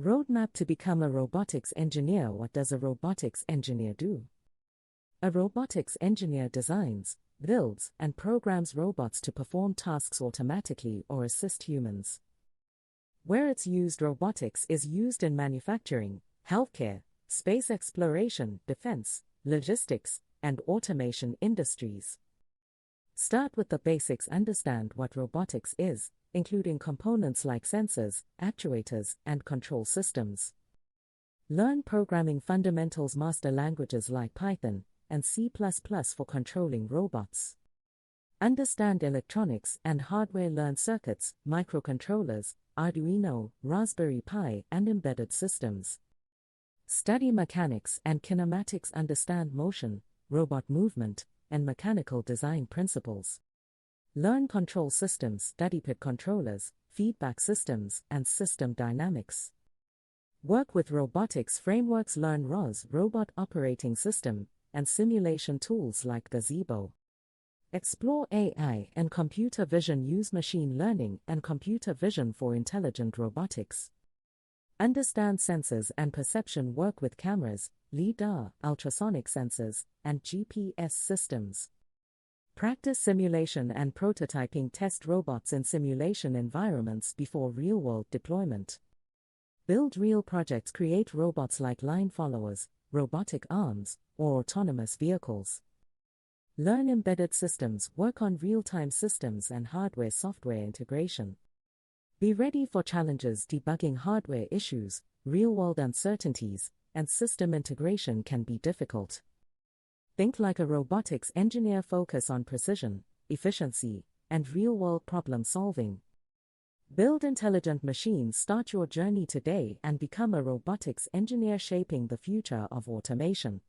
Roadmap to become a robotics engineer. What does a robotics engineer do? A robotics engineer designs, builds, and programs robots to perform tasks automatically or assist humans. Where it's used, robotics is used in manufacturing, healthcare, space exploration, defense, logistics, and automation industries. Start with the basics. Understand what robotics is, including components like sensors, actuators, and control systems. Learn programming fundamentals. Master languages like Python and C++ for controlling robots. Understand electronics and hardware. Learn circuits, microcontrollers, Arduino, Raspberry Pi, and embedded systems. Study mechanics and kinematics. Understand motion, robot movement, and mechanical design principles. Learn control systems. Study PID controllers, feedback systems, and system dynamics. Work with robotics frameworks. Learn ROS, Robot Operating System, and simulation tools like Gazebo. Explore AI and computer vision. Use machine learning and computer vision for intelligent robotics. Understand sensors and perception. Work with cameras, LIDAR, ultrasonic sensors, and GPS systems. Practice simulation and prototyping. Test robots in simulation environments before real-world deployment. Build real projects. Create robots like line followers, robotic arms, or autonomous vehicles. Learn embedded systems. Work on real-time systems and hardware-software integration. Be ready for challenges. Debugging hardware issues, real-world uncertainties, and system integration can be difficult. Think like a robotics engineer. Focus on precision, efficiency, and real-world problem-solving. Build intelligent machines. Start your journey today and become a robotics engineer, shaping the future of automation.